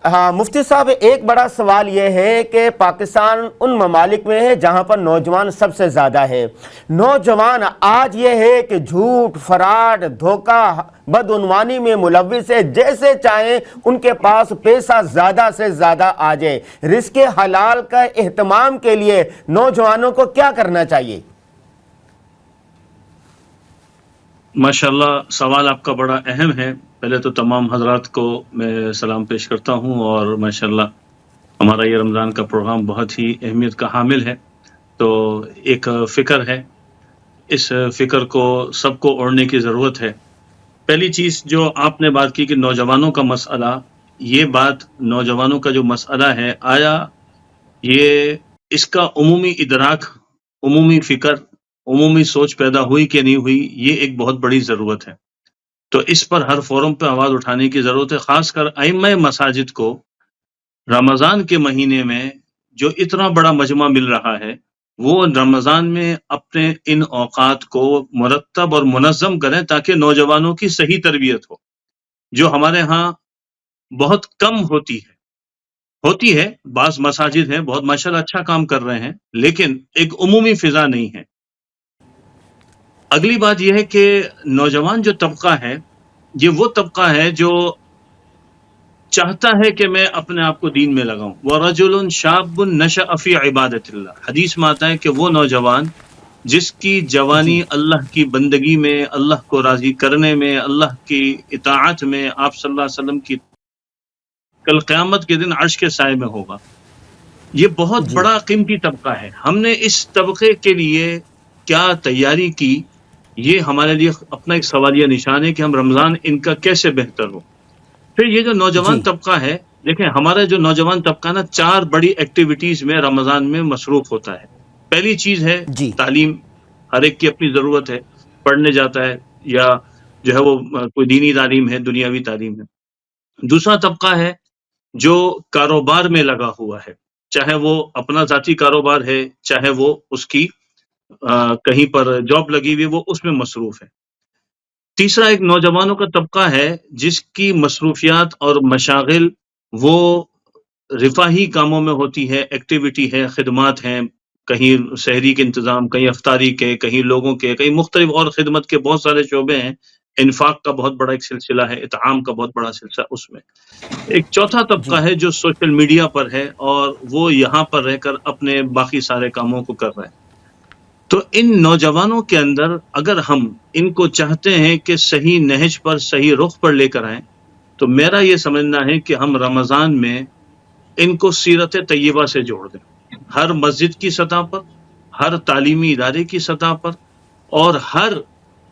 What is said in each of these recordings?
ہاں مفتی صاحب، ایک بڑا سوال یہ ہے کہ پاکستان ان ممالک میں ہے جہاں پر نوجوان سب سے زیادہ ہے۔ نوجوان آج یہ ہے کہ جھوٹ، فراڈ، دھوکہ، بدعنوانی میں ملوث ہے، جیسے چاہیں ان کے پاس پیسہ زیادہ سے زیادہ آ جائے۔ رزق حلال کا اہتمام کے لیے نوجوانوں کو کیا کرنا چاہیے؟ ماشاءاللہ، سوال آپ کا بڑا اہم ہے۔ پہلے تو تمام حضرات کو میں سلام پیش کرتا ہوں، اور ماشاءاللہ ہمارا یہ رمضان کا پروگرام بہت ہی اہمیت کا حامل ہے۔ تو ایک فکر ہے، اس فکر کو سب کو اوڑھنے کی ضرورت ہے۔ پہلی چیز جو آپ نے بات کی کہ نوجوانوں کا مسئلہ، یہ بات نوجوانوں کا جو مسئلہ ہے، آیا یہ اس کا عمومی ادراک، عمومی فکر، عمومی سوچ پیدا ہوئی کہ نہیں ہوئی، یہ ایک بہت بڑی ضرورت ہے۔ تو اس پر ہر فورم پہ آواز اٹھانے کی ضرورت ہے، خاص کر ائمہ مساجد کو رمضان کے مہینے میں جو اتنا بڑا مجمع مل رہا ہے، وہ رمضان میں اپنے ان اوقات کو مرتب اور منظم کریں تاکہ نوجوانوں کی صحیح تربیت ہو، جو ہمارے ہاں بہت کم ہوتی ہے۔ بعض مساجد ہیں بہت ماشاءاللہ اچھا کام کر رہے ہیں، لیکن ایک عمومی فضا نہیں ہے۔ اگلی بات یہ ہے کہ نوجوان جو طبقہ ہے، یہ وہ طبقہ ہے جو چاہتا ہے کہ میں اپنے آپ کو دین میں لگاؤں۔ وَرَجُلٌ شَابٌ نَشَأَ فِي عِبَادَةِ اللَّهِ، حدیث میں آتا ہے کہ وہ نوجوان جس کی جوانی اللہ کی بندگی میں، اللہ کو راضی کرنے میں، اللہ کی اطاعت میں، آپ صلی اللہ علیہ وسلم کی کل قیامت کے دن عرش کے سائے میں ہوگا۔ یہ بہت بڑا قیمتی طبقہ ہے۔ ہم نے اس طبقے کے لیے کیا تیاری کی، یہ ہمارے لیے اپنا ایک سوالیہ نشان ہے کہ ہم رمضان ان کا کیسے بہتر ہو۔ پھر یہ جو نوجوان طبقہ ہے، دیکھیں ہمارا جو نوجوان طبقہ نا 4 بڑی ایکٹیویٹیز میں رمضان میں مصروف ہوتا ہے۔ پہلی چیز ہے تعلیم، ہر ایک کی اپنی ضرورت ہے، پڑھنے جاتا ہے یا جو ہے وہ کوئی دینی تعلیم ہے، دنیاوی تعلیم ہے۔ دوسرا طبقہ ہے جو کاروبار میں لگا ہوا ہے، چاہے وہ اپنا ذاتی کاروبار ہے، چاہے وہ اس کی کہیں پر جاب لگی ہوئی، وہ اس میں مصروف ہے۔ تیسرا ایک نوجوانوں کا طبقہ ہے جس کی مصروفیات اور مشاغل وہ رفاہی کاموں میں ہوتی ہے، ایکٹیویٹی ہے، خدمات ہیں، کہیں سحری کے انتظام، کہیں افطاری کے، کہیں لوگوں کے، کہیں مختلف اور خدمت کے بہت سارے شعبے ہیں۔ انفاق کا بہت بڑا ایک سلسلہ ہے، اطعام کا بہت بڑا سلسلہ اس میں۔ ایک چوتھا طبقہ ہے جو سوشل میڈیا پر ہے اور وہ یہاں پر رہ کر اپنے باقی سارے کاموں کو کر رہے ہیں۔ تو ان نوجوانوں کے اندر اگر ہم ان کو چاہتے ہیں کہ صحیح نہج پر، صحیح رخ پر لے کر آئیں، تو میرا یہ سمجھنا ہے کہ ہم رمضان میں ان کو سیرت طیبہ سے جوڑ دیں، ہر مسجد کی سطح پر، ہر تعلیمی ادارے کی سطح پر، اور ہر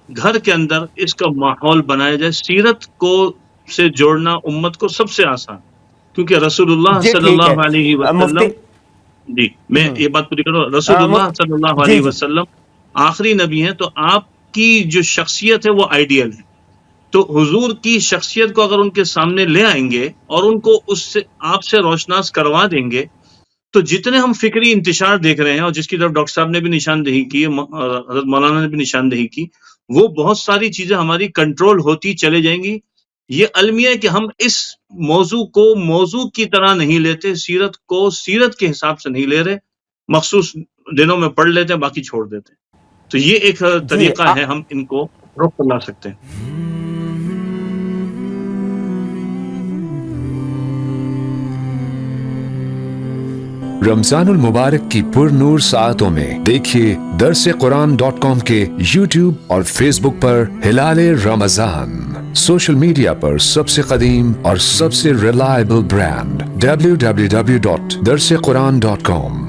گھر کے اندر اس کا ماحول بنایا جائے۔ سیرت کو سے جوڑنا امت کو سب سے آسان، کیونکہ رسول اللہ صلی اللہ علیہ وسلم، جی میں یہ بات پوری کروں، رسول اللہ صلی اللہ علیہ وسلم آخری نبی ہیں، تو آپ کی جو شخصیت ہے وہ آئیڈیل ہے۔ تو حضور کی شخصیت کو اگر ان کے سامنے لے آئیں گے اور ان کو اس سے آپ سے روشناس کروا دیں گے، تو جتنے ہم فکری انتشار دیکھ رہے ہیں، اور جس کی طرف ڈاکٹر صاحب نے بھی نشاندہی کی، حضرت مولانا نے بھی نشاندہی کی، وہ بہت ساری چیزیں ہماری کنٹرول ہوتی چلے جائیں گی۔ یہ المیہ ہے کہ ہم اس موضوع کو موضوع کی طرح نہیں لیتے، سیرت کو سیرت کے حساب سے نہیں لے رہے، مخصوص دنوں میں پڑھ لیتے ہیں، باقی چھوڑ دیتے ہیں۔ تو یہ ایک طریقہ ہے ہم ان کو رخ پر لا سکتے ہیں۔ رمضان المبارک کی پر نور ساعتوں میں دیکھیے درسقرآن.com کے یوٹیوب اور فیس بک پر ہلال رمضان، سوشل میڈیا پر سب سے قدیم اور سب سے ریلائبل برانڈ www.درسقرآن.com۔